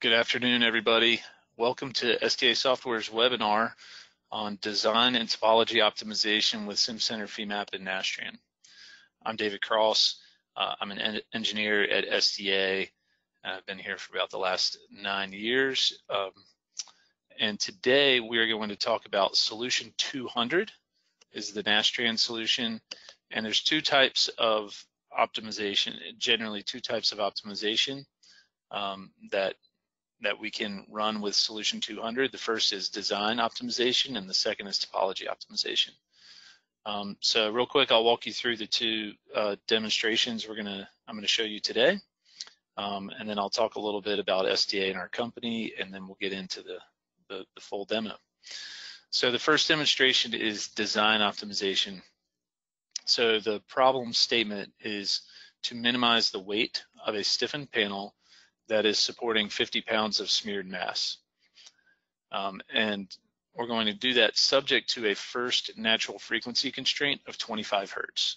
Good afternoon, everybody. Welcome to STA Software's webinar on Design and Topology Optimization with Simcenter Femap and Nastran. I'm David Cross. I'm an engineer at STA. I've been here for about the last 9 years. And today we are going to talk about Solution 200 is the Nastran solution. And there's two types of optimization, generally two types of optimization that we can run with Solution 200. The first is design optimization and the second is topology optimization. So real quick, I'll walk you through the two demonstrations I'm gonna show you today. And then I'll talk a little bit about STA and our company, and then we'll get into the full demo. So the first demonstration is design optimization. So the problem statement is to minimize the weight of a stiffened panel that is supporting 50 pounds of smeared mass. And we're going to do that subject to a first natural frequency constraint of 25 hertz,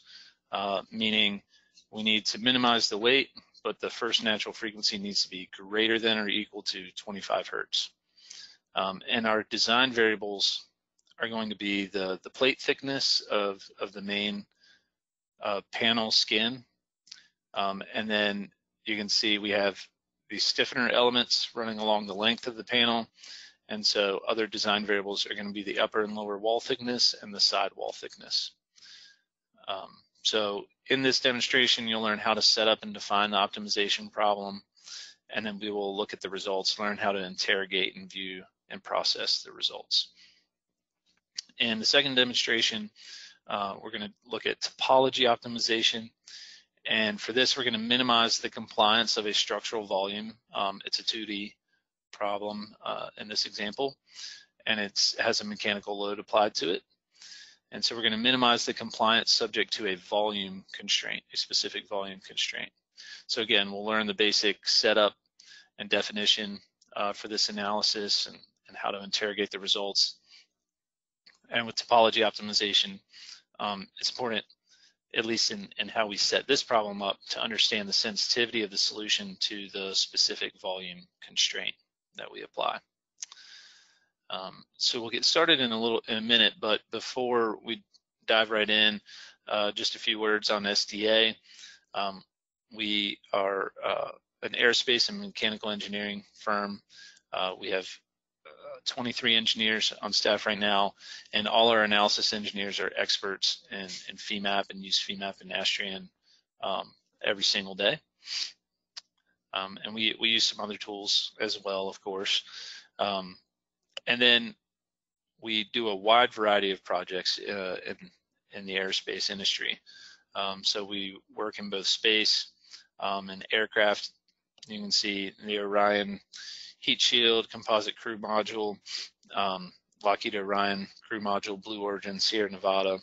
meaning we need to minimize the weight, but the first natural frequency needs to be greater than or equal to 25 hertz. And our design variables are going to be the plate thickness of the main panel skin. And then you can see we have these stiffener elements running along the length of the panel. And so other design variables are going to be the upper and lower wall thickness and the side wall thickness. So in this demonstration, you'll learn how to set up and define the optimization problem. And then we will look at the results, learn how to interrogate and view and process the results. In the second demonstration, we're going to look at topology optimization. And for this, we're going to minimize the compliance of a structural volume. It's a 2D problem in this example, and it has a mechanical load applied to it. And so we're going to minimize the compliance subject to a volume constraint, a specific volume constraint. So again, we'll learn the basic setup and definition for this analysis and how to interrogate the results. And with topology optimization, it's important, at least in how we set this problem up, to understand the sensitivity of the solution to the specific volume constraint that we apply. So we'll get started in a minute, but before we dive right in, just a few words on STA. We are an aerospace and mechanical engineering firm. We have 23 engineers on staff right now, and all our analysis engineers are experts in Femap and use Femap and Nastran every single day. And we use some other tools as well, of course. And then we do a wide variety of projects in the aerospace industry. So we work in both space and aircraft. You can see the Orion heat shield, composite crew module, Lockheed Orion crew module, Blue Origin, Sierra Nevada.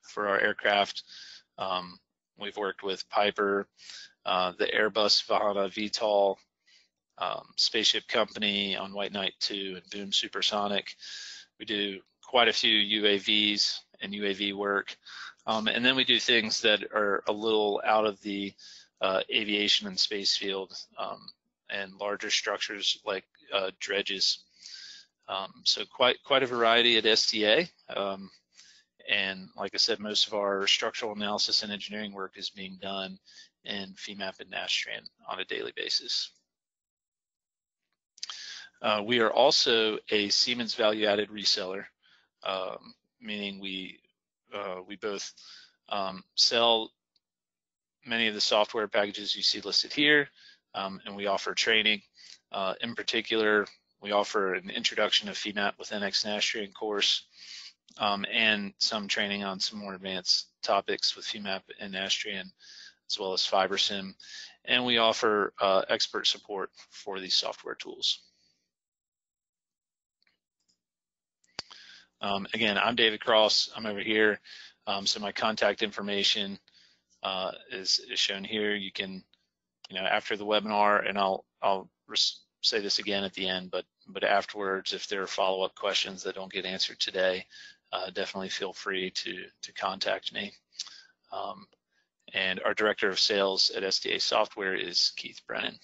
For our aircraft, we've worked with Piper, the Airbus Vahana VTOL, Spaceship Company on White Knight 2, and Boom Supersonic. We do quite a few UAVs and UAV work. And then we do things that are a little out of the aviation and space field, and larger structures like dredges. So quite a variety at STA. And like I said, most of our structural analysis and engineering work is being done in Femap and Nastran on a daily basis. We are also a Siemens value-added reseller, meaning we both sell many of the software packages you see listed here, and we offer training. In particular, we offer an introduction of Femap with NX Nastran course, and some training on some more advanced topics with Femap and Nastran, as well as FiberSim. And we offer expert support for these software tools. Again, I'm David Cross. I'm over here. So my contact information is shown here. You can, after the webinar, and I'll say this again at the end, but afterwards, if there are follow-up questions that don't get answered today, definitely feel free to contact me. And our Director of Sales at STA Software is Keith Brennan.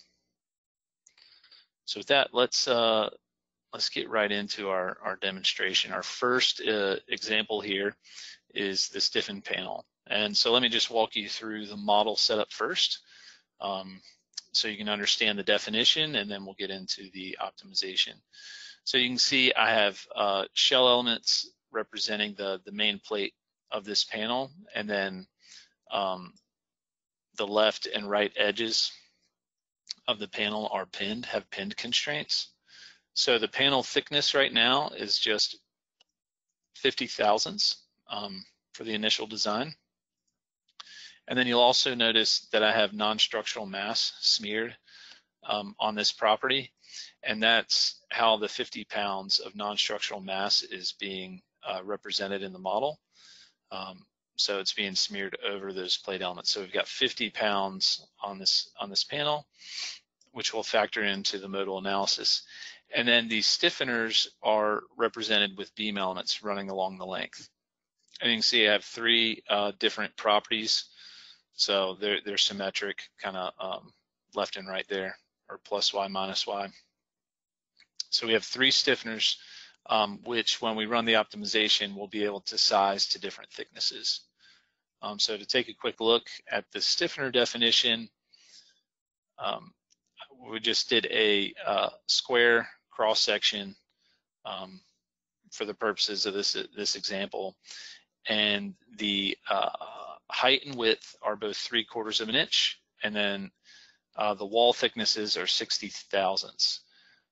So with that, let's get right into our demonstration. Our first example here is the stiffened panel. And so let me just walk you through the model setup first, so you can understand the definition, and then we'll get into the optimization. So you can see I have shell elements representing the main plate of this panel, and then the left and right edges of the panel are pinned, have pinned constraints. So the panel thickness right now is just 50 thousandths for the initial design. And then you'll also notice that I have non-structural mass smeared on this property, and that's how the 50 pounds of non-structural mass is being represented in the model. So it's being smeared over those plate elements. So we've got 50 pounds on this panel, which will factor into the modal analysis. And then these stiffeners are represented with beam elements running along the length. And you can see I have three different properties. So they're symmetric, kind of left and right there, or plus Y, minus Y. So we have three stiffeners, which when we run the optimization, we'll be able to size to different thicknesses. So to take a quick look at the stiffener definition, we just did a square cross section for the purposes of this example, and the height and width are both 3/4 of an inch, and then the wall thicknesses are 60 thousandths.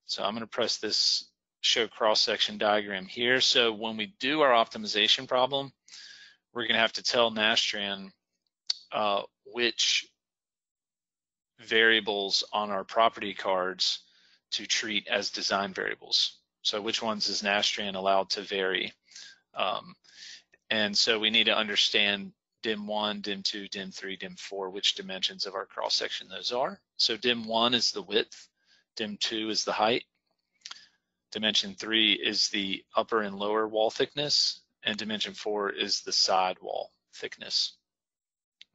So I'm going to press this show cross section diagram here. So when we do our optimization problem, we're going to have to tell Nastran which variables on our property cards to treat as design variables. So which ones is Nastran allowed to vary? And so we need to understand dim 1, dim 2, dim 3, dim 4, which dimensions of our cross section those are. So dim 1 is the width, dim 2 is the height, dimension 3 is the upper and lower wall thickness, and dimension 4 is the side wall thickness.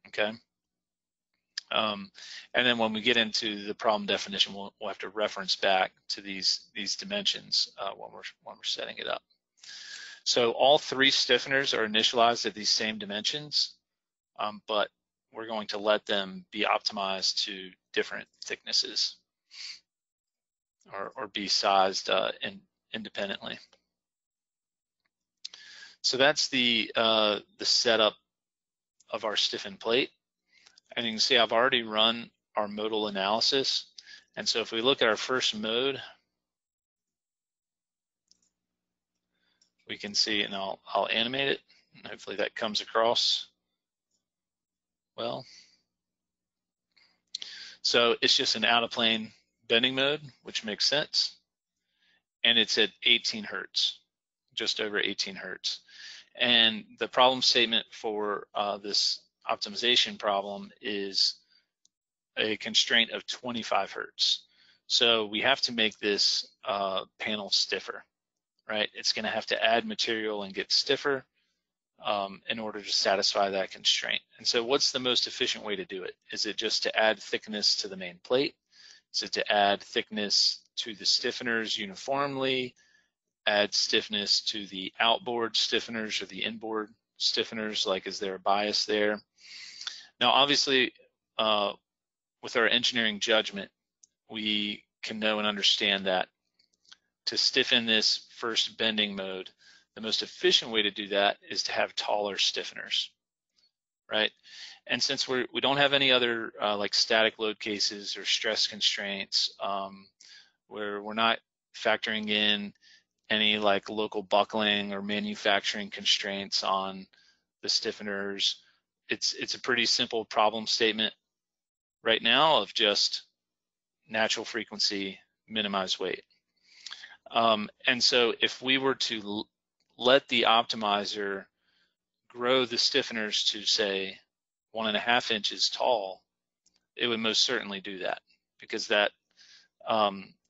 Okay. And then when we get into the problem definition, we'll have to reference back to these dimensions when we're setting it up. So all three stiffeners are initialized at these same dimensions, but we're going to let them be optimized to different thicknesses or be sized independently. So that's the setup of our stiffened plate. And you can see I've already run our modal analysis. And so if we look at our first mode, we can see, and I'll animate it, and hopefully that comes across well. So it's just an out of plane bending mode, which makes sense. And it's at 18 Hertz, just over 18 Hertz. And the problem statement for this optimization problem is a constraint of 25 Hertz. So we have to make this panel stiffer, right? It's going to have to add material and get stiffer in order to satisfy that constraint. And so what's the most efficient way to do it? Is it just to add thickness to the main plate? Is it to add thickness to the stiffeners uniformly, add stiffness to the outboard stiffeners or the inboard stiffeners? Like, is there a bias there? Now, obviously, with our engineering judgment, we can know and understand that to stiffen this first bending mode, the most efficient way to do that is to have taller stiffeners, right? And since we don't have any other like static load cases or stress constraints, where we're not factoring in any like local buckling or manufacturing constraints on the stiffeners, it's a pretty simple problem statement right now of just natural frequency, minimize weight. And so if we were to let the optimizer grow the stiffeners to say 1.5 inches tall, it would most certainly do that, because that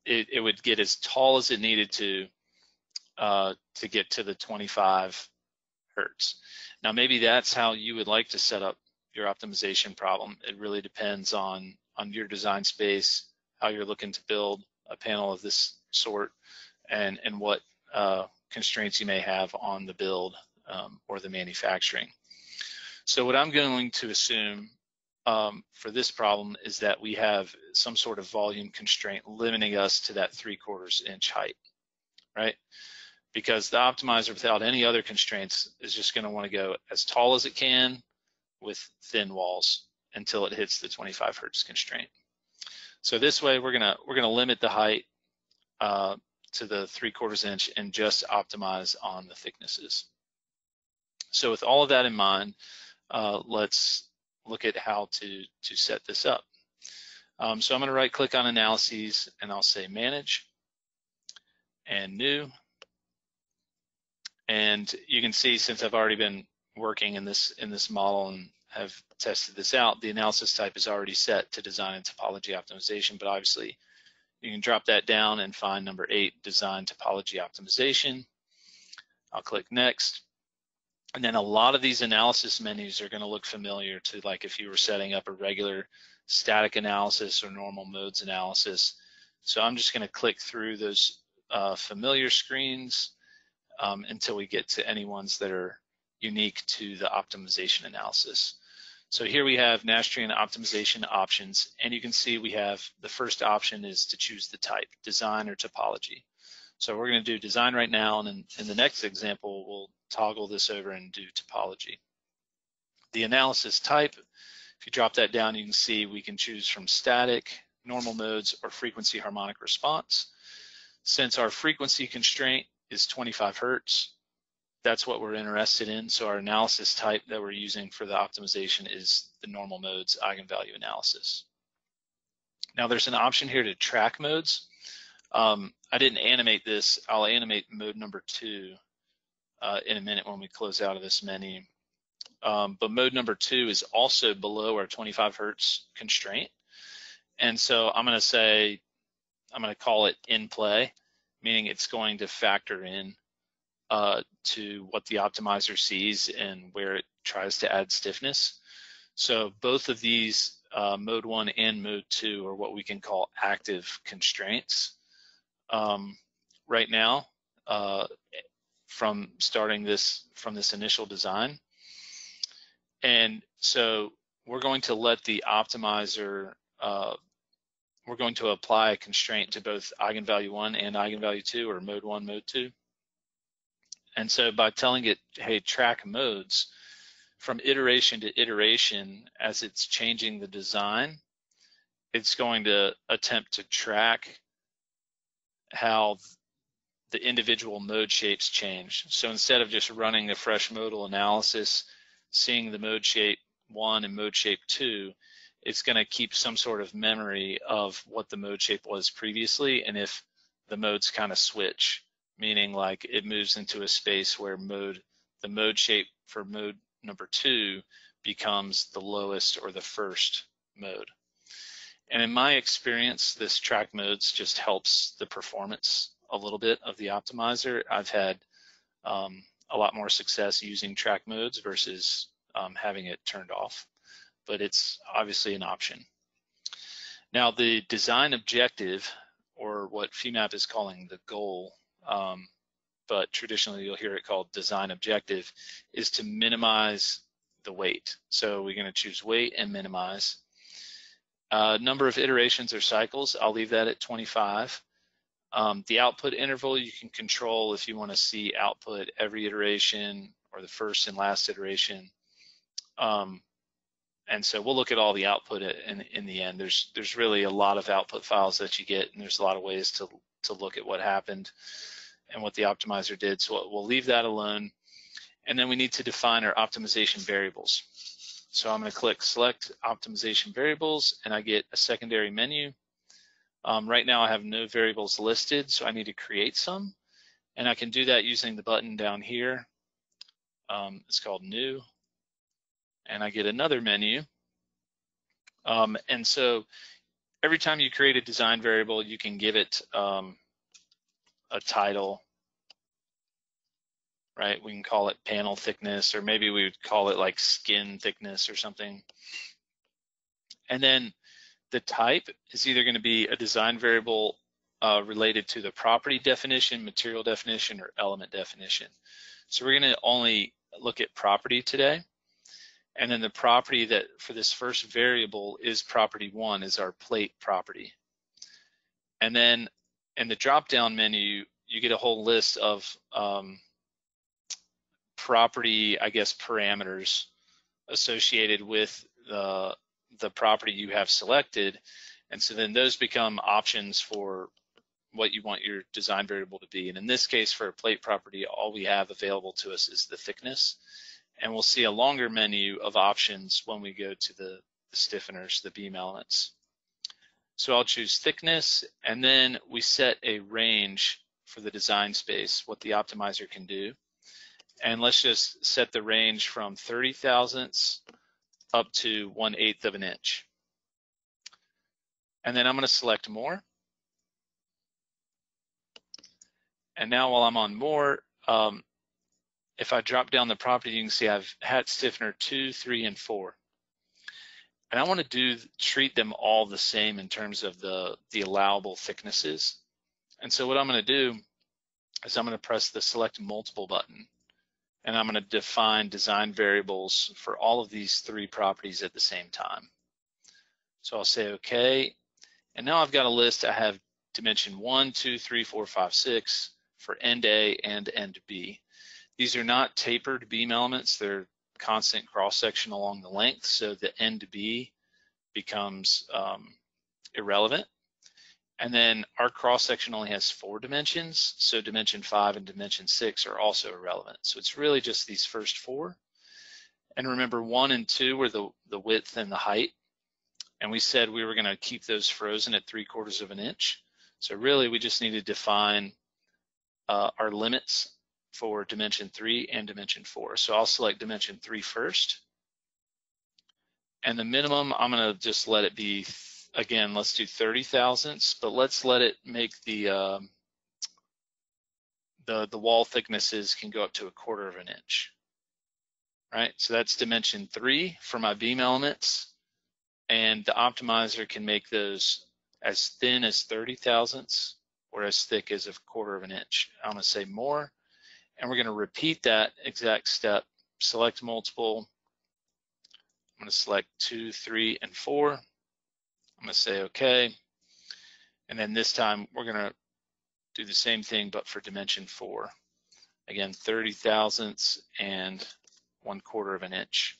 it would get as tall as it needed to get to the 25 Hertz. Now, maybe that's how you would like to set up your optimization problem. It really depends on your design space, how you're looking to build, a panel of this sort, and what constraints you may have on the build or the manufacturing. So what I'm going to assume for this problem is that we have some sort of volume constraint limiting us to that 3/4 inch height, right? Because the optimizer without any other constraints is just going to want to go as tall as it can with thin walls until it hits the 25 hertz constraint. So this way we're gonna limit the height to the 3/4 inch and just optimize on the thicknesses. So with all of that in mind, let's look at how to set this up. So I'm going to right click on analyses and I'll say manage and new. And you can see, since I've already been working in this model and have tested this out, the analysis type is already set to design and topology optimization, but obviously you can drop that down and find number 8, design topology optimization. I'll click next. And then a lot of these analysis menus are going to look familiar to, like, if you were setting up a regular static analysis or normal modes analysis. So I'm just going to click through those familiar screens until we get to any ones that are unique to the optimization analysis. So here we have Nastran optimization options, and you can see we have the first option is to choose the type, design or topology. So we're going to do design right now, and in the next example, we'll toggle this over and do topology. The analysis type, if you drop that down, you can see we can choose from static, normal modes, or frequency harmonic response. Since our frequency constraint is 25 hertz, that's what we're interested in. So our analysis type that we're using for the optimization is the normal modes eigenvalue analysis. Now there's an option here to track modes. I didn't animate this. I'll animate mode number 2 in a minute when we close out of this menu. But mode number 2 is also below our 25 hertz constraint. And so I'm going to call it in play, meaning it's going to factor in to what the optimizer sees and where it tries to add stiffness. So both of these, mode 1 and mode 2, are what we can call active constraints right now from this initial design. And so we're going to let the optimizer, we're going to apply a constraint to both eigenvalue 1 and eigenvalue 2, or mode 1, mode 2. And so by telling it, hey, track modes, from iteration to iteration, as it's changing the design, it's going to attempt to track how the individual mode shapes change. So instead of just running a fresh modal analysis, seeing the mode shape 1 and mode shape 2, it's going to keep some sort of memory of what the mode shape was previously, and if the modes kind of switch, meaning like it moves into a space where the mode shape for mode number 2 becomes the lowest or the first mode. And in my experience, this track modes just helps the performance a little bit of the optimizer. I've had a lot more success using track modes versus having it turned off, but it's obviously an option. Now the design objective, or what Femap is calling the goal, but traditionally you'll hear it called design objective, is to minimize the weight. So we're going to choose weight and minimize. Number of iterations or cycles, I'll leave that at 25. The output interval you can control if you want to see output every iteration or the first and last iteration. And so we'll look at all the output in the end. There's really a lot of output files that you get, and there's a lot of ways to look at what happened and what the optimizer did. So we'll leave that alone. And then we need to define our optimization variables. So I'm going to click select optimization variables, and I get a secondary menu. Right now I have no variables listed, so I need to create some. And I can do that using the button down here. It's called new. And I get another menu. And so every time you create a design variable, you can give it a title, right? We can call it panel thickness, or maybe we would call it like skin thickness or something. And then the type is either going to be a design variable related to the property definition, material definition, or element definition. So we're going to only look at property today. And then the property that for this first variable is property 1 is our plate property. And then in the drop-down menu, you get a whole list of property, I guess, parameters associated with the property you have selected. And so then those become options for what you want your design variable to be. And in this case, for a plate property, all we have available to us is the thickness. And we'll see a longer menu of options when we go to the stiffeners, the beam elements. So I'll choose thickness, and then we set a range for the design space, what the optimizer can do. And let's just set the range from 30 thousandths up to 1/8 of an inch. And then I'm going to select more. And now while I'm on more, if I drop down the property, you can see I've had stiffener 2, 3, and 4. And I want to treat them all the same in terms of the allowable thicknesses. And so what I'm going to do is I'm going to press the select multiple button, and I'm going to define design variables for all of these 3 properties at the same time. So I'll say OK, and now I've got a list. I have dimension 1, 2, 3, 4, 5, 6 for end A and end B. These are not tapered beam elements, they're constant cross-section along the length, so the end B becomes irrelevant. And then our cross-section only has 4 dimensions, so dimension 5 and dimension 6 are also irrelevant. So it's really just these first 4. And remember, 1 and 2 were the width and the height, and we said we were going to keep those frozen at 3/4 of an inch. So really we just need to define our limits for dimension 3 and dimension 4. So I'll select dimension 3 first. And the minimum, I'm going to just let it be, again, let's do 30 thousandths, but let's let it make the wall thicknesses can go up to 1/4 of an inch. Right, so that's dimension 3 for my beam elements. And the optimizer can make those as thin as 30 thousandths or as thick as 1/4 of an inch. I'm going to say more. And we're going to repeat that exact step. Select multiple. I'm going to select 2, 3, and 4. I'm going to say OK. And then this time we're going to do the same thing, but for dimension 4. Again, 30 thousandths and 1/4 of an inch.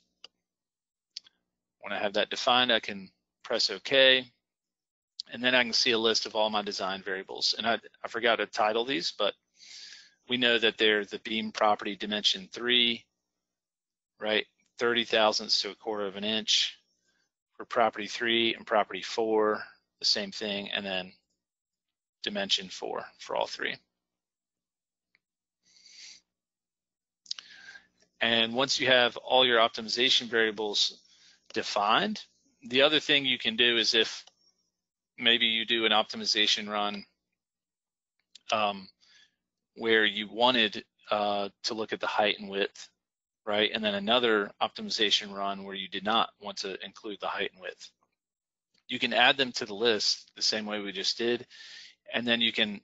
When I have that defined, I can press OK. And then I can see a list of all my design variables. And I forgot to title these, but we know that they're the beam property dimension 3, right? 30 thousandths to 1/4 of an inch. For property 3 and property 4, the same thing, and then dimension 4 for all 3. And once you have all your optimization variables defined, the other thing you can do is if maybe you do an optimization run where you wanted to look at the height and width, right? And then another optimization run where you did not want to include the height and width. You can add them to the list the same way we just did, and then you can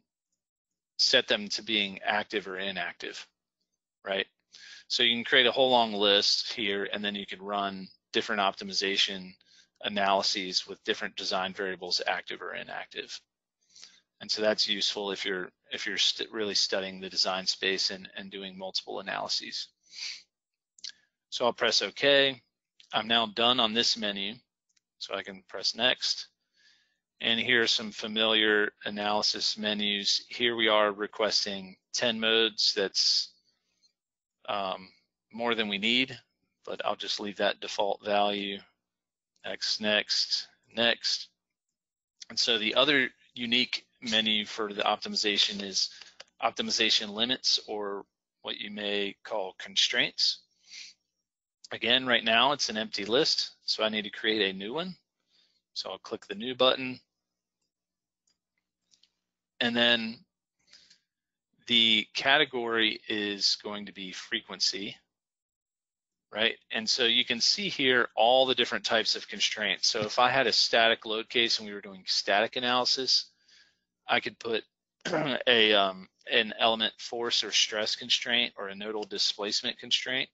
set them to being active or inactive, right? So you can create a whole long list here, and then you can run different optimization analyses with different design variables active or inactive. And so that's useful if you're really studying the design space and doing multiple analyses. So I'll press OK. I'm now done on this menu, so I can press next. And here are some familiar analysis menus. Here we are requesting 10 modes. That's more than we need, but I'll just leave that default value. Next, next, next. And so the other unique menu for the optimization is optimization limits, or what you may call constraints. Again, right now it's an empty list, so I need to create a new one. So I'll click the new button. And then the category is going to be frequency, right? And so you can see here all the different types of constraints. So if I had a static load case and we were doing static analysis, I could put an element force or stress constraint or a nodal displacement constraint.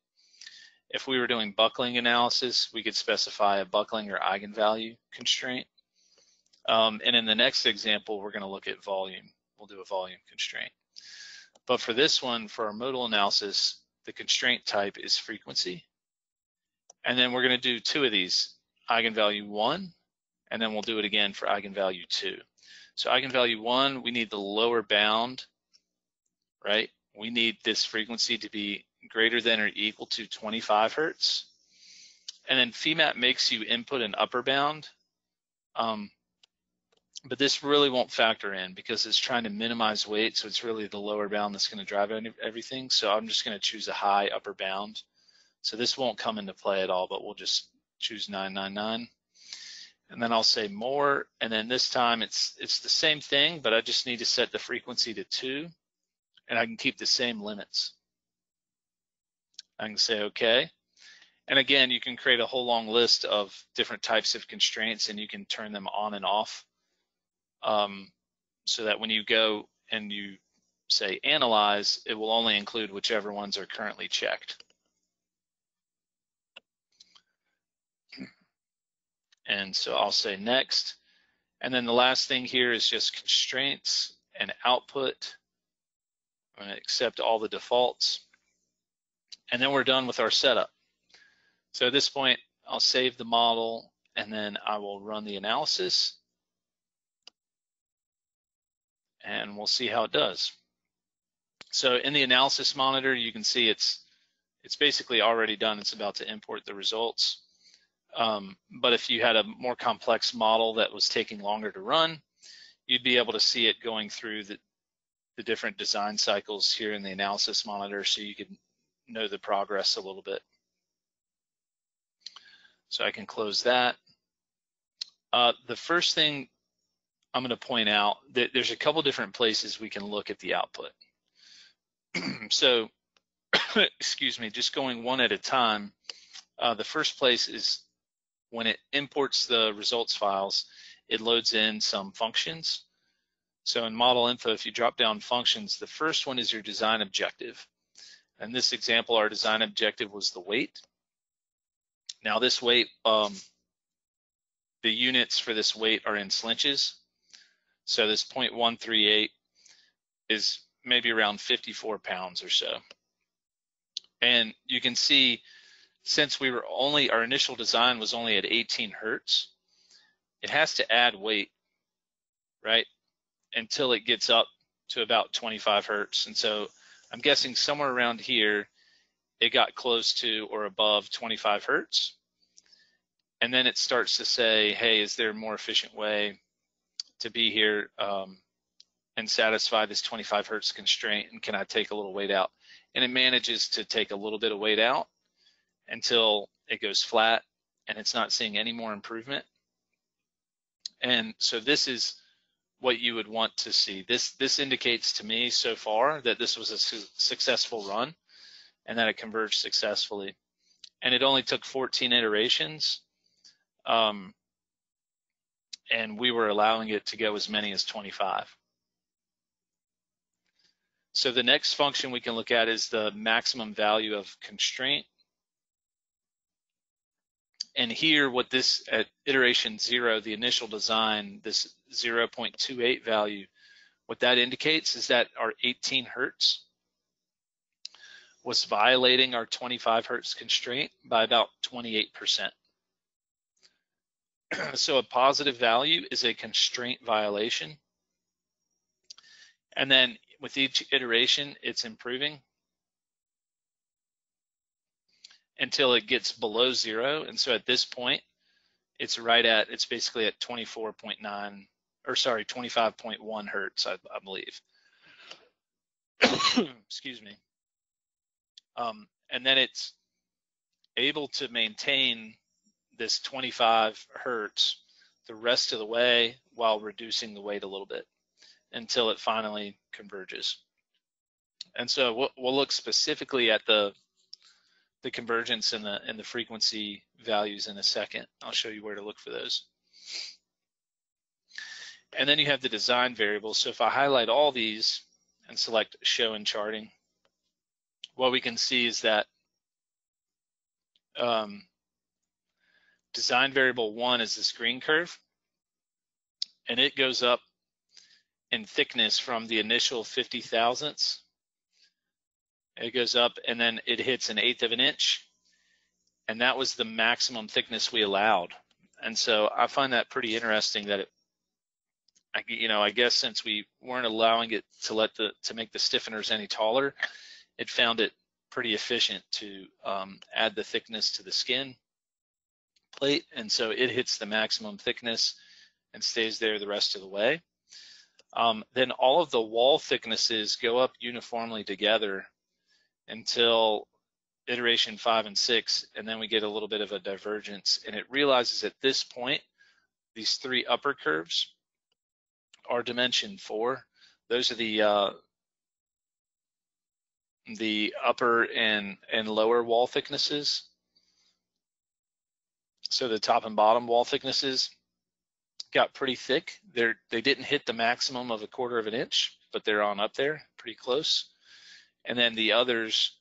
If we were doing buckling analysis, we could specify a buckling or eigenvalue constraint. And in the next example, we're going to look at volume. We'll do a volume constraint. But for this one, for our modal analysis, the constraint type is frequency. And then we're going to do two of these, eigenvalue 1, and then we'll do it again for eigenvalue 2. So eigenvalue 1, we need the lower bound, right? We need this frequency to be greater than or equal to 25 hertz. And then Femap makes you input an upper bound, but this really won't factor in because it's trying to minimize weight, so it's really the lower bound that's going to drive everything. So I'm just going to choose a high upper bound. So this won't come into play at all, but we'll just choose 999. And then I'll say more, and then this time it's the same thing, but I just need to set the frequency to 2, and I can keep the same limits. I can say okay. And again, you can create a whole long list of different types of constraints, and you can turn them on and off, so that when you go and you say analyze, it will only include whichever ones are currently checked. And so I'll say next. And then the last thing here is just constraints and output. I'm going to accept all the defaults. And then we're done with our setup. So at this point, I'll save the model, and then I will run the analysis. And we'll see how it does. So in the analysis monitor, you can see it's basically already done. It's about to import the results. But if you had a more complex model that was taking longer to run, you'd be able to see it going through the different design cycles here in the analysis monitor, so you can know the progress a little bit. So I can close that. The first thing I'm going to point out that there's a couple different places we can look at the output. So, excuse me, just going one at a time. The first place is when it imports the results files, it loads in some functions. So in model info, if you drop down functions, the first one is your design objective. In this example, our design objective was the weight. Now this weight, the units for this weight are in slinches. So this 0.138 is maybe around 54 pounds or so. And you can see, since we were our initial design was only at 18 hertz, it has to add weight, right, until it gets up to about 25 hertz. And so I'm guessing somewhere around here, it got close to or above 25 hertz. And then it starts to say, hey, is there a more efficient way to be here and satisfy this 25 hertz constraint? And can I take a little weight out? And it manages to take a little bit of weight out until it goes flat and it's not seeing any more improvement. And so this is what you would want to see. This indicates to me so far that this was a successful run and that it converged successfully. And it only took 14 iterations, and we were allowing it to go as many as 25. So the next function we can look at is the maximum value of constraint. And here, what this at iteration 0, the initial design, this 0.28 value, what that indicates is that our 18 hertz was violating our 25 hertz constraint by about 28%. So a positive value is a constraint violation. And then with each iteration, it's improving until it gets below 0. And so at this point, it's basically at 24.9, or sorry, 25.1 hertz, I believe. Excuse me. And then it's able to maintain this 25 hertz the rest of the way while reducing the weight a little bit until it finally converges. And so we'll look specifically at the convergence and the frequency values in a second. I'll show you where to look for those. And then you have the design variables. So if I highlight all these and select show in charting, what we can see is that design variable 1 is this green curve, and it goes up in thickness from the initial 50 thousandths. It goes up and then it hits 1/8 of an inch, and that was the maximum thickness we allowed. And so I find that pretty interesting that it, I guess since we weren't allowing it to make the stiffeners any taller, it found it pretty efficient to add the thickness to the skin plate, and so it hits the maximum thickness and stays there the rest of the way. Then all of the wall thicknesses go up uniformly together until iteration 5 and 6, and then we get a little bit of a divergence, and it realizes at this point these 3 upper curves are dimension 4. Those are the upper and lower wall thicknesses. So the top and bottom wall thicknesses got pretty thick. They didn't hit the maximum of 1/4 of an inch, but they're on up there, pretty close. And then the others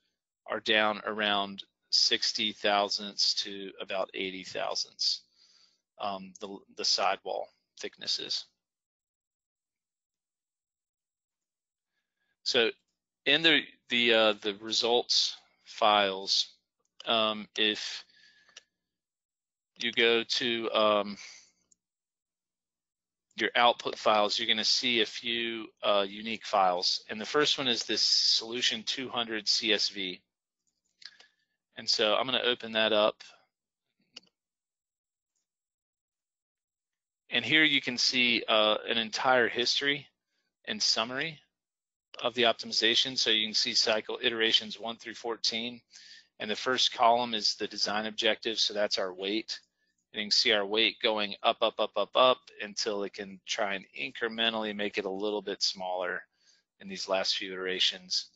are down around 60 thousandths to about 80 thousandths, the sidewall thicknesses. So in the results files, if you go to your output files, you're going to see a few unique files. And the first one is this solution 200 CSV. And so I'm going to open that up. And here you can see an entire history and summary of the optimization. So you can see cycle iterations 1 through 14. And the first column is the design objective. So that's our weight. And you can see our weight going up, up, up, up, up until it can try and incrementally make it a little bit smaller in these last few iterations.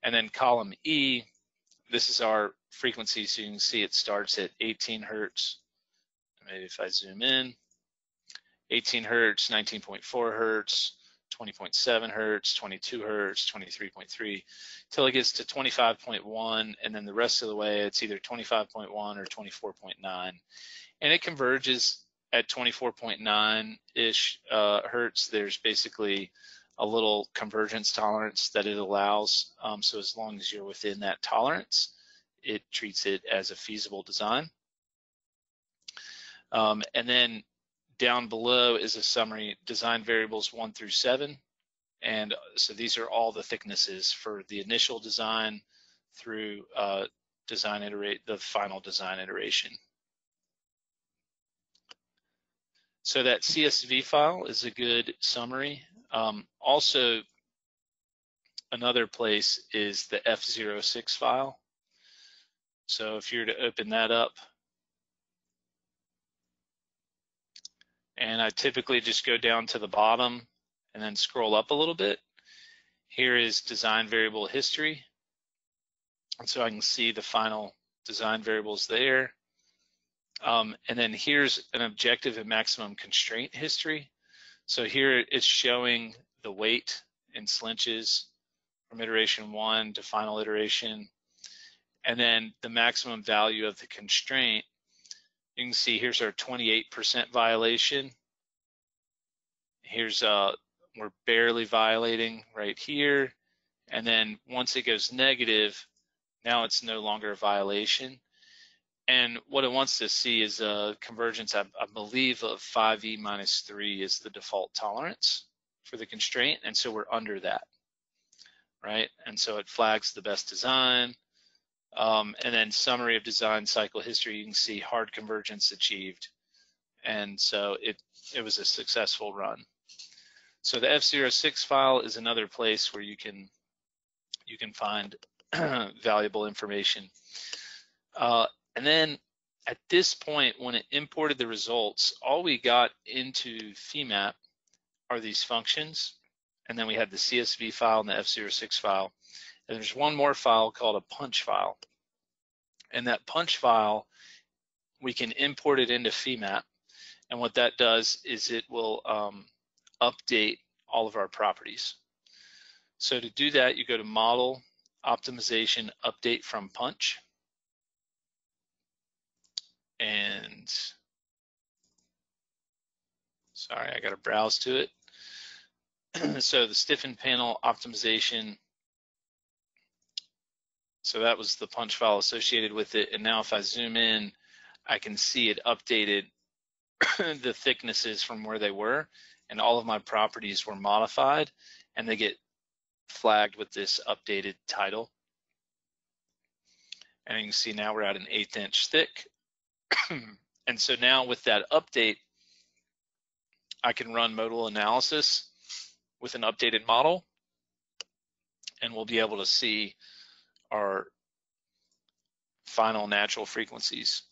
And then column E, this is our frequency. So you can see it starts at 18 hertz. Maybe if I zoom in, 18 hertz, 19.4 hertz, 20.7 hertz, 22 hertz, 23.3, till it gets to 25.1, and then the rest of the way it's either 25.1 or 24.9. And it converges at 24.9-ish hertz. There's basically a little convergence tolerance that it allows. So as long as you're within that tolerance, it treats it as a feasible design. And then down below is a summary, design variables 1 through 7. And so these are all the thicknesses for the initial design through the final design iteration. So that CSV file is a good summary. Also, another place is the F06 file. So if you're to open that up, and I typically just go down to the bottom and then scroll up a little bit. Here is design variable history. And so I can see the final design variables there. And then here's an objective and maximum constraint history. So here it's showing the weight in slinches from iteration 1 to final iteration. And then the maximum value of the constraint. You can see here's our 28% violation. Here's we're barely violating right here. And then once it goes negative, now it's no longer a violation. And what it wants to see is a convergence, I believe, of 5e minus 3 is the default tolerance for the constraint. And so we're under that, right? And so it flags the best design. And then summary of design cycle history, you can see hard convergence achieved. And so it was a successful run. So the F06 file is another place where you can find valuable information. And then at this point, when it imported the results, all we got into Femap are these functions. And then we had the CSV file and the F06 file. And there's one more file called a punch file. And that punch file, we can import it into Femap. And what that does is it will update all of our properties. So to do that, you go to Model, Optimization, Update from Punch. And sorry, I got to browse to it. So the stiffened panel optimization, so that was the punch file associated with it. And now if I zoom in, I can see it updated the thicknesses from where they were, and all of my properties were modified, and they get flagged with this updated title. And you can see now we're at an 1/8 inch thick. And so now with that update, I can run modal analysis with an updated model, and we'll be able to see our final natural frequencies.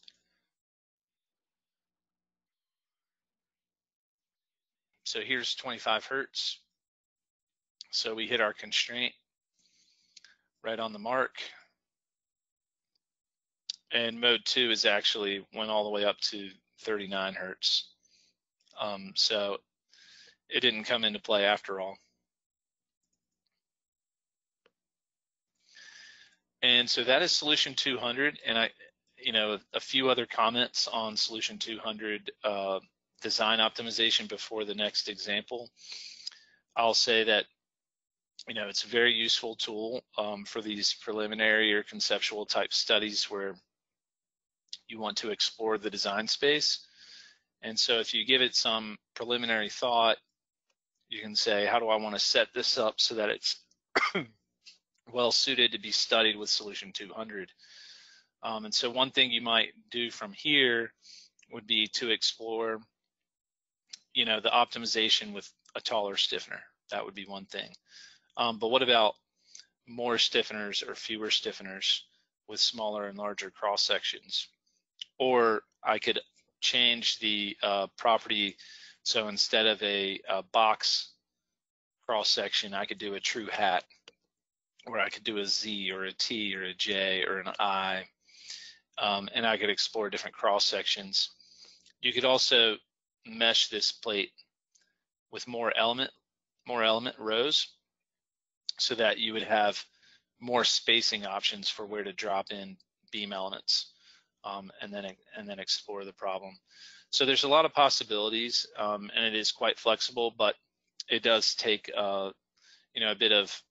So here's 25 hertz. So we hit our constraint right on the mark. And mode 2 is actually went all the way up to 39 hertz. So it didn't come into play after all. And so that is solution 200. And a few other comments on solution 200 design optimization before the next example. I'll say that it's a very useful tool for these preliminary or conceptual type studies where you want to explore the design space. And so if you give it some preliminary thought, you can say, how do I want to set this up so that it's well suited to be studied with solution 200? And so one thing you might do from here would be to explore, the optimization with a taller stiffener. That would be one thing. But what about more stiffeners or fewer stiffeners with smaller and larger cross sections? Or I could change the property. So instead of a box cross section, I could do a true hat, or I could do a Z or a T or a J or an I, and I could explore different cross sections. You could also mesh this plate with more element rows so that you would have more spacing options for where to drop in beam elements, and then explore the problem. So there's a lot of possibilities, and it is quite flexible, but it does take a bit of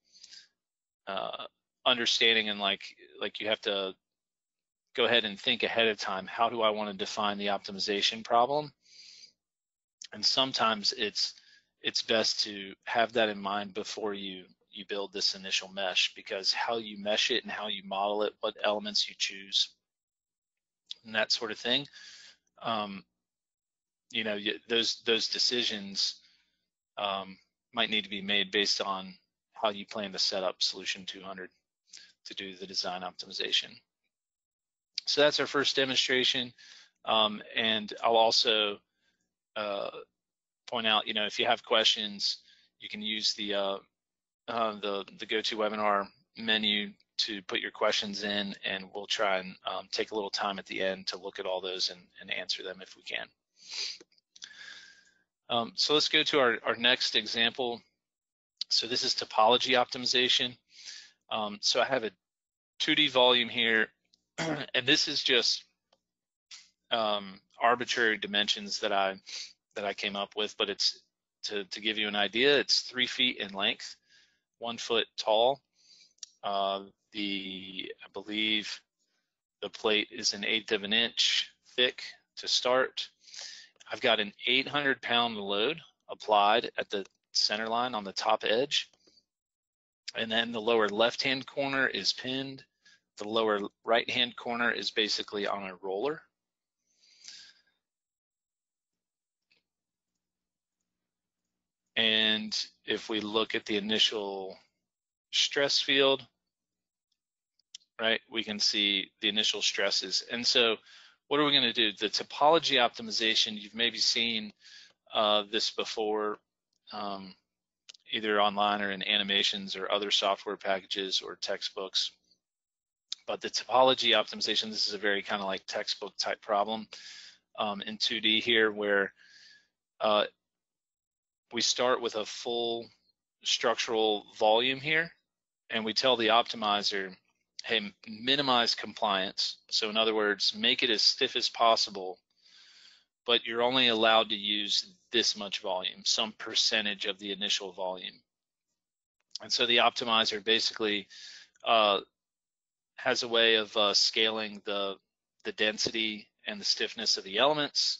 understanding, and like you have to go ahead and think ahead of time. How do I want to define the optimization problem? And sometimes it's best to have that in mind before you build this initial mesh, because how you mesh it and how you model it, what elements you choose, and that sort of thing, those decisions might need to be made based on how you plan to set up solution 200 to do the design optimization. So that's our first demonstration, and I'll also point out, if you have questions, you can use the GoToWebinar menu to put your questions in, and we'll try and take a little time at the end to look at all those and answer them if we can. So let's go to our next example. So this is topology optimization. So I have a 2D volume here, and this is just arbitrary dimensions that I came up with, but it's to give you an idea, it's 3 feet in length, 1 foot tall. I believe the plate is 1/8 of an inch thick to start. I've got an 800-pound load applied at the center line on the top edge. And then the lower left-hand corner is pinned. The lower right-hand corner is basically on a roller. And if we look at the initial stress field, right, we can see the initial stresses. And so what are we going to do? The topology optimization, you've maybe seen this before, either online or in animations or other software packages or textbooks. But the topology optimization, this is a very kind of like textbook type problem in 2D here, where we start with a full structural volume here, and we tell the optimizer, hey, minimize compliance. So in other words, make it as stiff as possible, but you're only allowed to use this much volume, some percentage of the initial volume. And so the optimizer basically has a way of scaling the density and the stiffness of the elements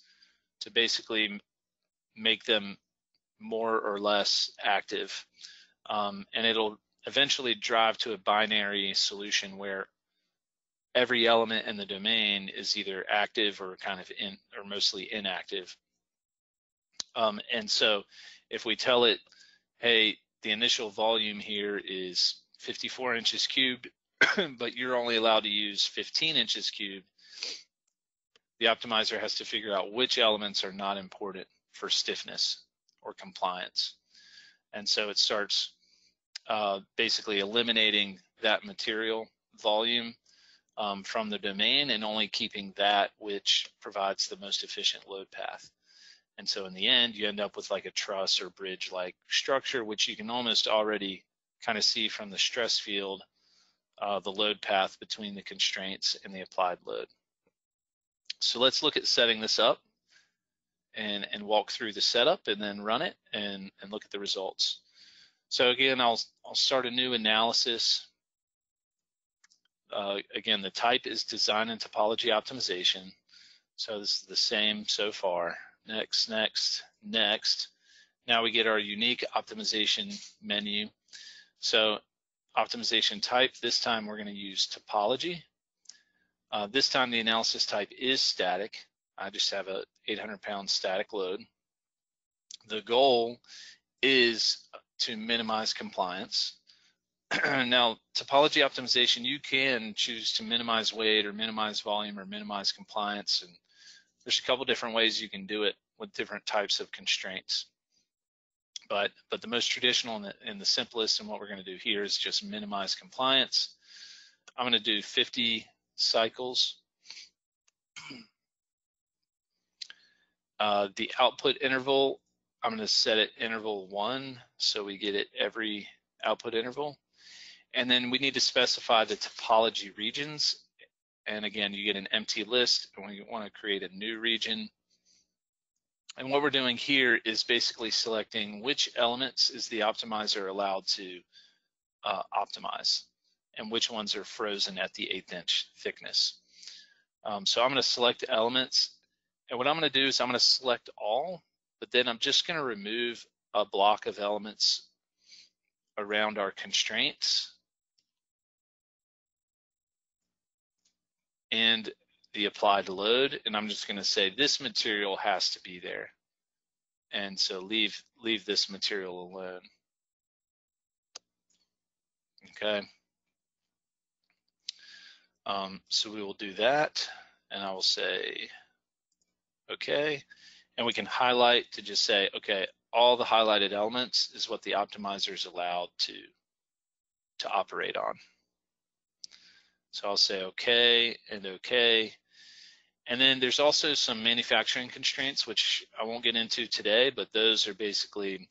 to basically make them more or less active. And it'll eventually drive to a binary solution where every element in the domain is either active or kind of or mostly inactive. And so if we tell it, hey, the initial volume here is 54 inches cubed, but you're only allowed to use 15 inches cubed, the optimizer has to figure out which elements are not important for stiffness or compliance. And so it starts basically eliminating that material volume from the domain and only keeping that which provides the most efficient load path. And so in the end, you end up with like a truss or bridge-like structure, which you can almost already kind of see from the stress field, the load path between the constraints and the applied load. So let's look at setting this up and walk through the setup and then run it and look at the results. So again, I'll start a new analysis. Again, the type is Design and Topology Optimization. So this is the same so far. Next, next, next. Now we get our unique optimization menu. So optimization type, this time we're going to use topology. This time the analysis type is static. I just have a 800-pound static load. The goal is to minimize compliance. Now, topology optimization, you can choose to minimize weight or minimize volume or minimize compliance, and there's a couple different ways you can do it with different types of constraints. But the most traditional and the simplest, and what we're going to do here is just minimize compliance. I'm going to do 50 cycles. The output interval, I'm going to set it interval 1, so we get it every output interval. And then we need to specify the topology regions. And again, you get an empty list, and we want to create a new region. And what we're doing here is basically selecting which elements is the optimizer allowed to optimize, and which ones are frozen at the 1/8 inch thickness. So I'm going to select elements, and what I'm going to do is I'm going to select all, but then I'm just going to remove a block of elements around our constraints and the applied load, and I'm just going to say this material has to be there, and so leave this material alone. Okay. So we will do that, and I will say okay, and we can highlight to just say, okay, all the highlighted elements is what the optimizer is allowed to operate on. So I'll say okay and okay. And then there's also some manufacturing constraints, which I won't get into today, but those are basically,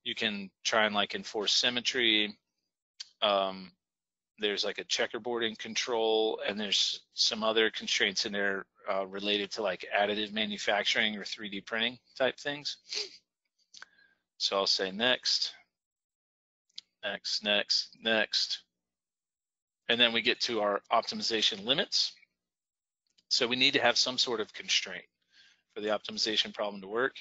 you can try and like enforce symmetry. There's like a checkerboarding control, and there's some other constraints in there related to like additive manufacturing or 3D printing type things. So I'll say next, next, next, next. And then we get to our optimization limits. So we need to have some sort of constraint for the optimization problem to work.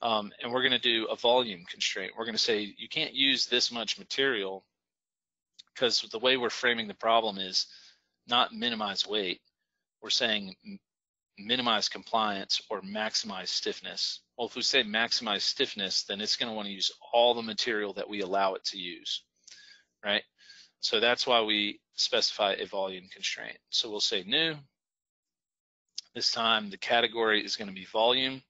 And we're going to do a volume constraint. We're going to say you can't use this much material, because the way we're framing the problem is not minimize weight. We're saying minimize compliance or maximize stiffness. Well, if we say maximize stiffness, then it's going to want to use all the material that we allow it to use, right? So that's why we specify a volume constraint. So we'll say new. This time the category is going to be volume.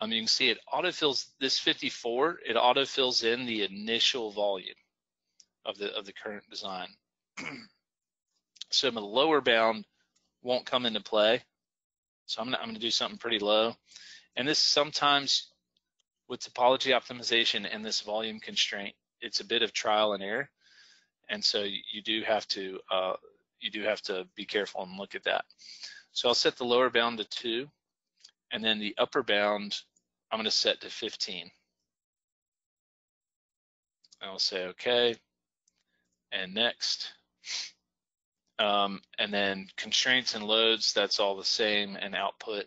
You can see it autofills this 54. It autofills in the initial volume of the current design. So the lower bound won't come into play. So I'm gonna do something pretty low. And this sometimes with topology optimization and this volume constraint, it's a bit of trial and error, and so you do have to be careful and look at that. So I'll set the lower bound to 2, and then the upper bound I'm going to set to 15. I'll say OK, and next. And then constraints and loads, that's all the same, and output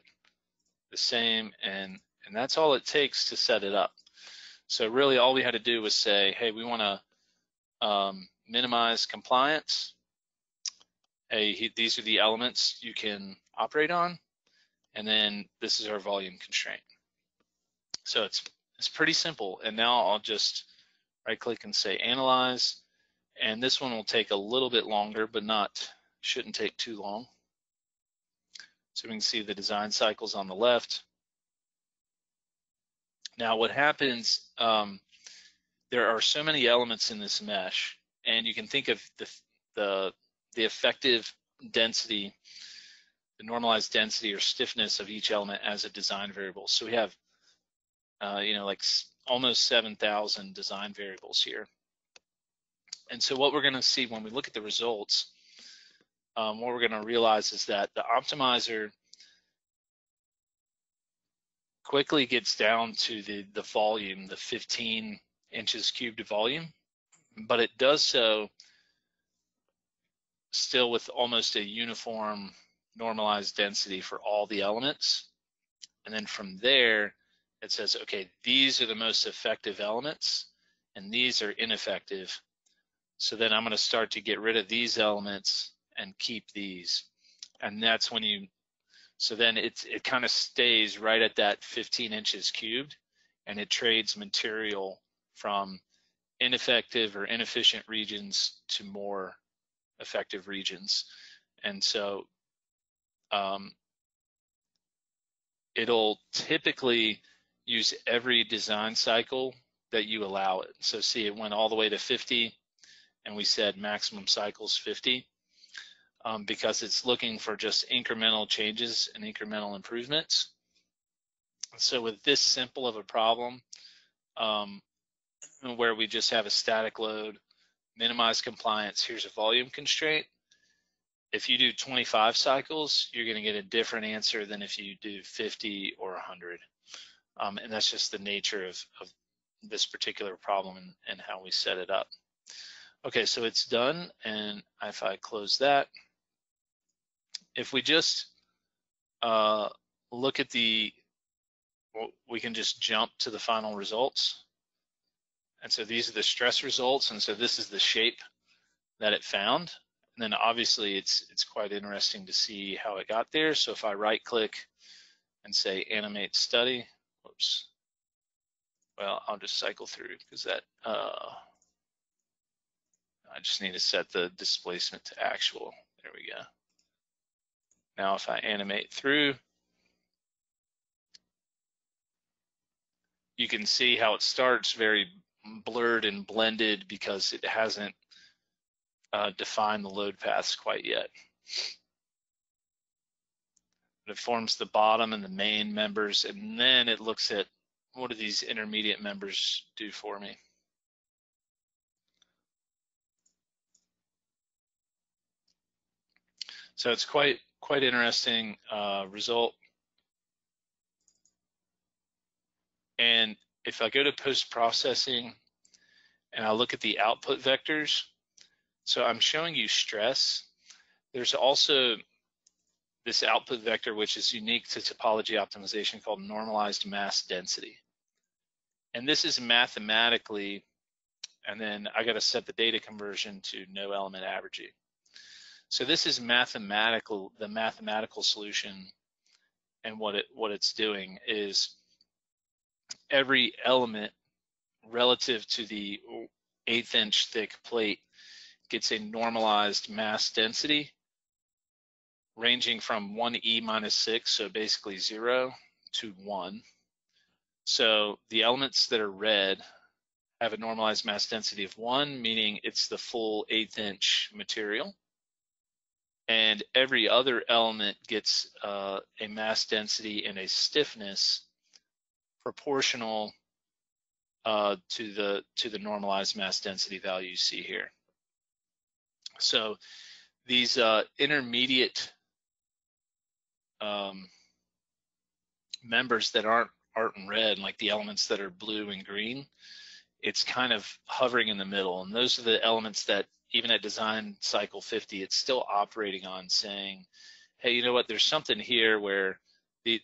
the same, and that's all it takes to set it up. So really all we had to do was say, hey, we want to minimize compliance. Hey, these are the elements you can operate on, and then this is our volume constraint. So it's pretty simple. And now I'll just right click and say analyze, and this one will take a little bit longer, but shouldn't take too long. So we can see the design cycles on the left. Now what happens, there are so many elements in this mesh, and you can think of the effective density, the normalized density or stiffness of each element as a design variable. So we have like almost 7,000 design variables here. And so what we're going to see when we look at the results, what we're going to realize is that the optimizer quickly gets down to the volume, the 15 inches cubed volume, but it does so still with almost a uniform normalized density for all the elements. And then from there, it says, okay, these are the most effective elements, and these are ineffective. So then I'm going to start to get rid of these elements and keep these. And that's when so then it kind of stays right at that 15 inches cubed, and it trades material from ineffective or inefficient regions to more effective regions. And so it'll typically use every design cycle that you allow it. So see, it went all the way to 50, and we said maximum cycles 50. Because it's looking for just incremental changes and incremental improvements. So with this simple of a problem, where we just have a static load, minimize compliance, here's a volume constraint. If you do 25 cycles, you're going to get a different answer than if you do 50 or 100. And that's just the nature of this particular problem and how we set it up. Okay, so it's done, and if I close that, if we just look at we can just jump to the final results. And so these are the stress results, and so this is the shape that it found. And then obviously it's quite interesting to see how it got there. So if I right click and say animate study, whoops, well, I'll just cycle through because that, I just need to set the displacement to actual. There we go. Now if I animate through, you can see how it starts very blurred and blended because it hasn't defined the load paths quite yet. But it forms the bottom and the main members, and then it looks at what do these intermediate members do for me. So it's quite interesting result. And if I go to post-processing and I look at the output vectors, so I'm showing you stress. There's also this output vector which is unique to topology optimization called normalized mass density. And this is mathematically, and then I got to set the data conversion to no element averaging. So this is the mathematical solution, and what it's doing is every element relative to the 1/8 inch thick plate gets a normalized mass density ranging from 1e minus 6, so basically 0, to 1. So the elements that are red have a normalized mass density of 1, meaning it's the full 1/8 inch material. And every other element gets a mass density and a stiffness proportional to the normalized mass density value you see here. So these intermediate members that aren't in red, like the elements that are blue and green, it's kind of hovering in the middle. And those are the elements that even at design cycle 50, it's still operating on, saying, hey, you know what, there's something here where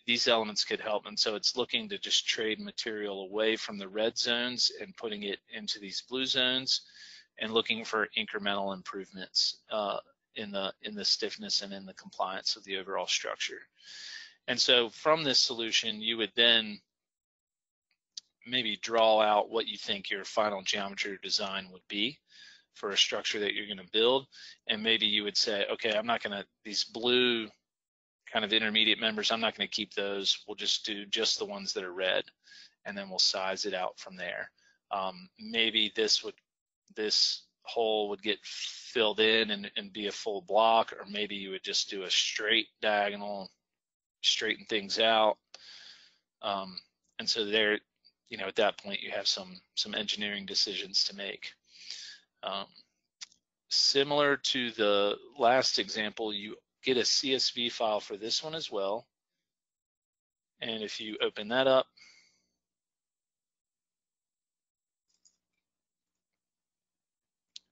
these elements could help. And so it's looking to just trade material away from the red zones and putting it into these blue zones and looking for incremental improvements in the stiffness and in the compliance of the overall structure. And so from this solution, you would then maybe draw out what you think your final geometry or design would be for a structure that you're going to build. And maybe you would say, okay, I'm not going to, these blue kind of intermediate members, I'm not going to keep those. We'll just do just the ones that are red, and then we'll size it out from there. Maybe this hole would get filled in and be a full block, or maybe you would just do a straight diagonal, straighten things out. And so there, you know, at that point you have some engineering decisions to make. Similar to the last example, you get a CSV file for this one as well. And if you open that up,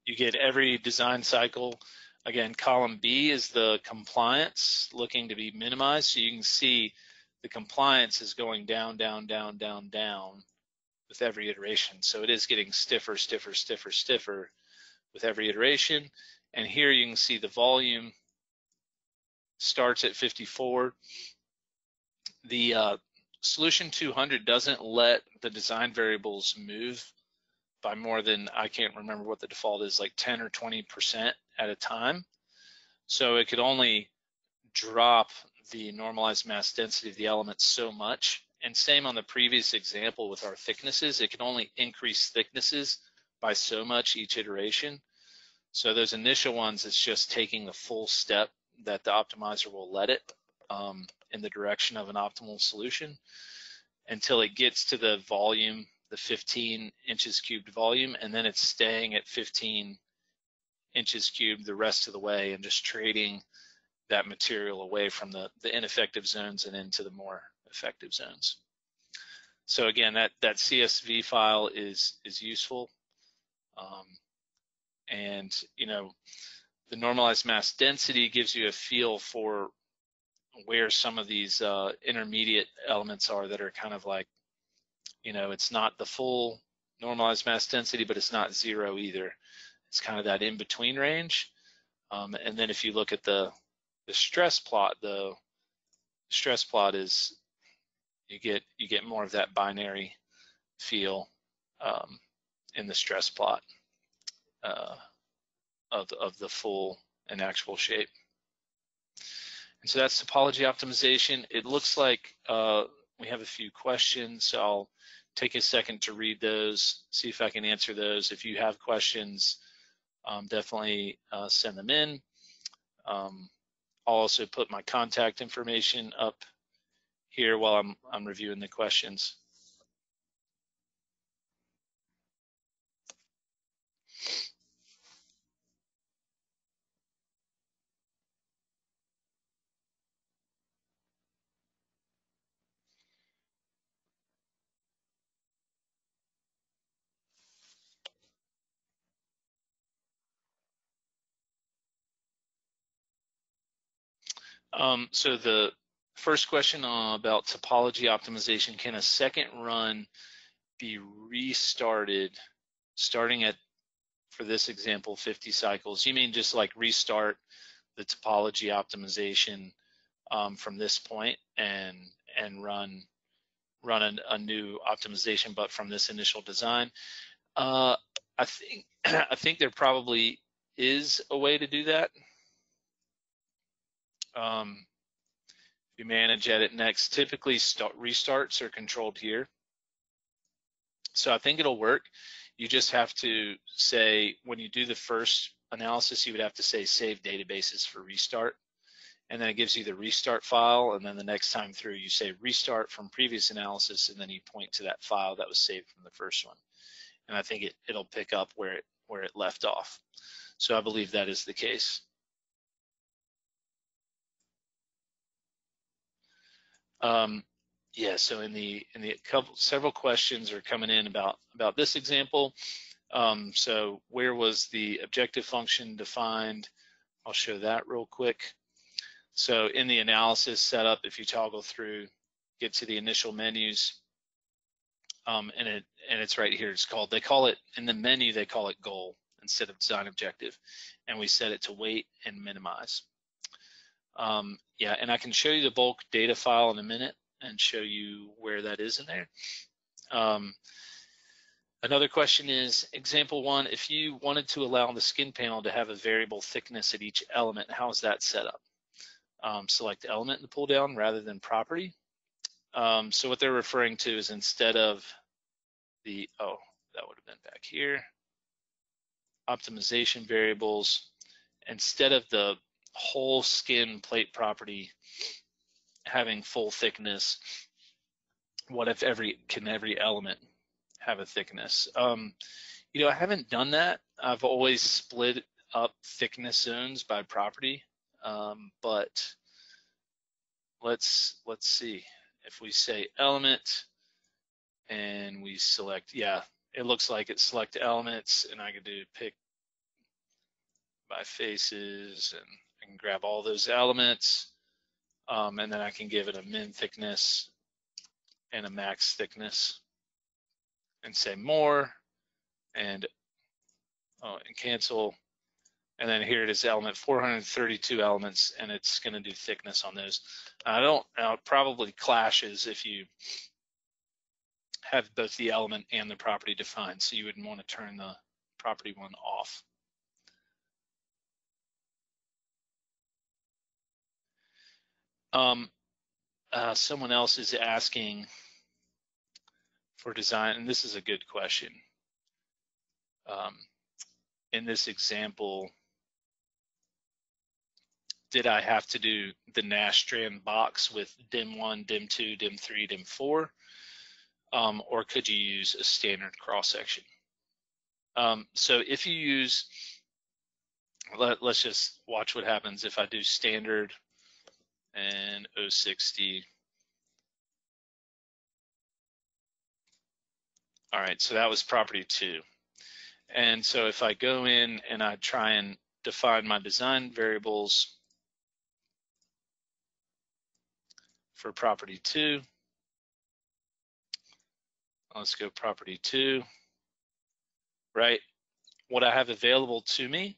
you get every design cycle. Again, column B is the compliance looking to be minimized. So you can see the compliance is going down, down, down, down, down with every iteration. So it is getting stiffer, stiffer, stiffer, stiffer with every iteration. And here you can see the volume starts at 54. The solution 200 doesn't let the design variables move by more than, I can't remember what the default is, like 10 or 20% at a time. So it could only drop the normalized mass density of the elements so much. And same on the previous example with our thicknesses, it can only increase thicknesses by so much each iteration. So those initial ones, it's just taking the full step that the optimizer will let it in the direction of an optimal solution until it gets to the volume, the 15 inches cubed volume, and then it's staying at 15 inches cubed the rest of the way and just trading that material away from the ineffective zones and into the more effective zones. So again, that CSV file is useful. And you know, the normalized mass density gives you a feel for where some of these intermediate elements are that are kind of like, you know, it's not the full normalized mass density, but it's not zero either. It's kind of that in-between range. And then if you look at the stress plot, the stress plot is, you get more of that binary feel in the stress plot of the full and actual shape. And so that's topology optimization. It looks like we have a few questions, so I'll take a second to read those, see if I can answer those. If you have questions, definitely send them in. I'll also put my contact information up here while I'm reviewing the questions. So the first question about topology optimization, can a second run be restarted starting at, for this example, 50 cycles? You mean just like restart the topology optimization from this point and run a new optimization, but from this initial design? I think there probably is a way to do that. If you manage edit next, typically restarts are controlled here. So I think it'll work. You just have to say, when you do the first analysis, you would have to say save databases for restart. and then it gives you the restart file, and then the next time through you say restart from previous analysis, and then you point to that file that was saved from the first one. And I think it'll pick up where it left off. So I believe that is the case. Yeah, so in the several questions are coming in about this example. So where was the objective function defined? I'll show that real quick. So in the analysis setup, if you toggle through, get to the initial menus, and it's right here. They call it in the menu, they call it goal instead of design objective, and we set it to weight and minimize. Yeah, and I can show you the bulk data file in a minute and show you where that is in there. Another question is, example 1, if you wanted to allow the skin panel to have a variable thickness at each element, how is that set up? Select element in the pull down rather than property. So what they're referring to is instead of the, that would have been back here, optimization variables, instead of the whole skin plate property having full thickness, what if every element have a thickness? You know, I haven't done that. I've always split up thickness zones by property, but let's see. If we say element and we select, yeah, it looks like it select elements, and I could do pick by faces, and I can grab all those elements, and then I can give it a min thickness and a max thickness, and say more, and cancel. And then here it is, element 432 elements, and it's going to do thickness on those. Now it probably clashes if you have both the element and the property defined, so you wouldn't want to turn the property one off. Someone else is asking for design, and this is a good question. In this example, did I have to do the Nastran box with dim 1, dim 2, dim 3, dim 4? Or could you use a standard cross-section? So if you use, let's just watch what happens if I do standard and 060. All right, so that was property 2. And so if I go in and I try and define my design variables for property 2, let's go property 2, right? What I have available to me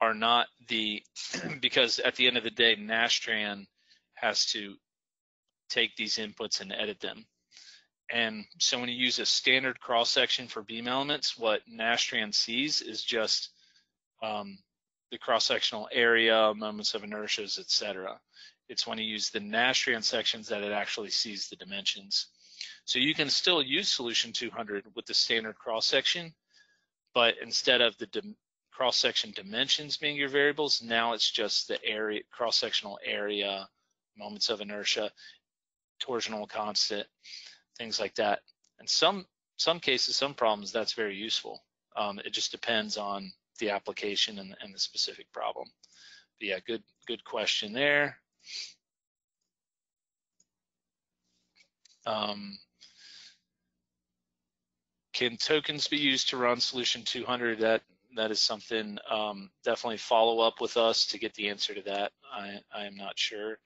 are not the, because at the end of the day, Nastran has to take these inputs and edit them. And so when you use a standard cross-section for beam elements, what Nastran sees is just the cross-sectional area, moments of inertias, etc. It's when you use the Nastran sections that it actually sees the dimensions. So you can still use solution 200 with the standard cross-section, but instead of the cross-section dimensions being your variables, now it's just the area, cross-sectional area, moments of inertia, torsional constant, things like that. And some cases, some problems, that's very useful. It just depends on the application and the specific problem. But yeah, good question there. Can tokens be used to run solution 200? That is something, definitely follow up with us to get the answer to that. I am not sure.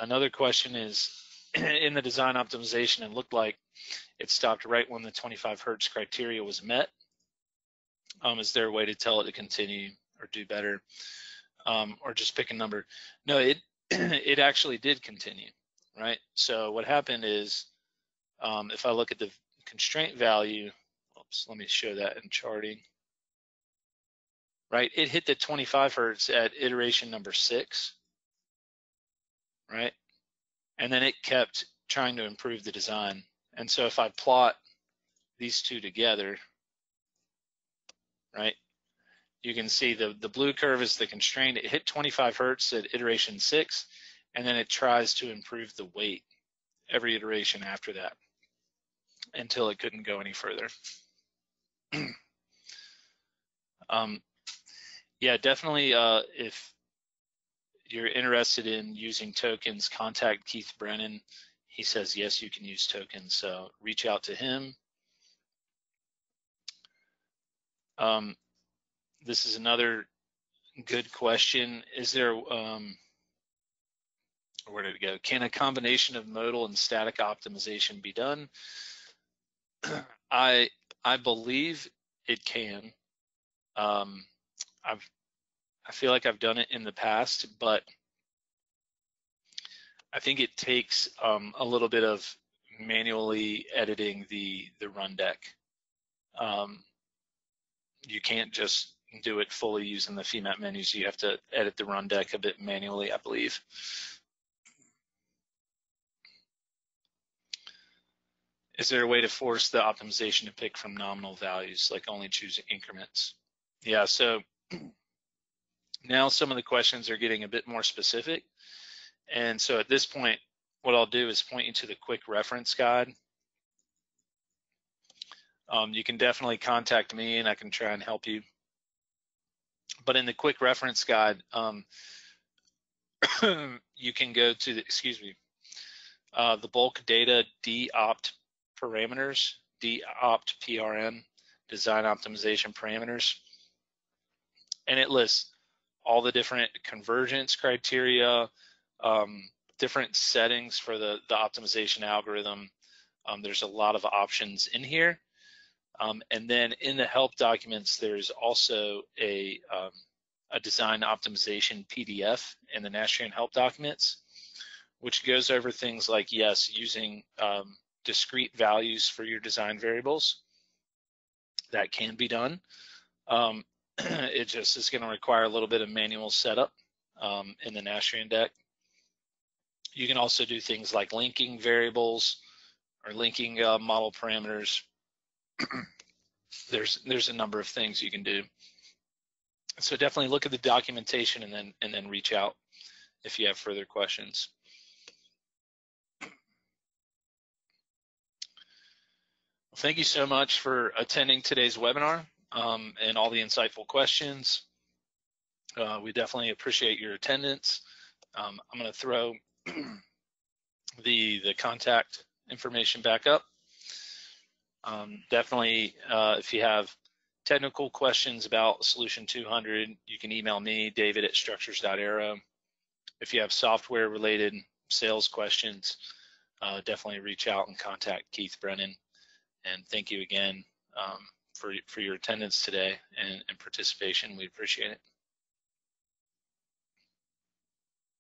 Another question is, in the design optimization, it looked like it stopped right when the 25 Hertz criteria was met. Is there a way to tell it to continue or do better, or just pick a number? No, it actually did continue, right? So what happened is, if I look at the constraint value, oops, let me show that in charting. Right, it hit the 25 Hertz at iteration number 6, right? And then it kept trying to improve the design. And so if I plot these two together, right, you can see the blue curve is the constraint. It hit 25 Hertz at iteration 6, and then it tries to improve the weight every iteration after that until it couldn't go any further. Yeah, definitely if you're interested in using tokens, contact Keith Brennan. He says, yes, you can use tokens, so reach out to him. This is another good question. Is there, where did it go? Can a combination of modal and static optimization be done? I believe it can. I feel like I've done it in the past, but I think it takes a little bit of manually editing the run deck. You can't just do it fully using the Femap menus. You have to edit the run deck a bit manually, I believe. Is there a way to force the optimization to pick from nominal values, like only choosing increments? Yeah, so now some of the questions are getting a bit more specific. And so at this point, what I'll do is point you to the quick reference guide. You can definitely contact me and I can try and help you. But in the quick reference guide, you can go to the, the bulk data dopt parameters, dopt PRM, design optimization parameters. And it lists all the different convergence criteria, different settings for the optimization algorithm. There's a lot of options in here. And then in the help documents, there's also a design optimization PDF in the Nastran help documents, which goes over things like, yes, using discrete values for your design variables. That can be done. It just is going to require a little bit of manual setup in the Nastran deck. You can also do things like linking variables or linking model parameters. There's a number of things you can do. So definitely look at the documentation and then reach out if you have further questions. Well, thank you so much for attending today's webinar and all the insightful questions. We definitely appreciate your attendance. I'm going to throw the contact information back up. Definitely, if you have technical questions about Solution 200, you can email me, david@structures.aero. If you have software-related sales questions, definitely reach out and contact Keith Brennan. And thank you again for your attendance today and participation. We appreciate it.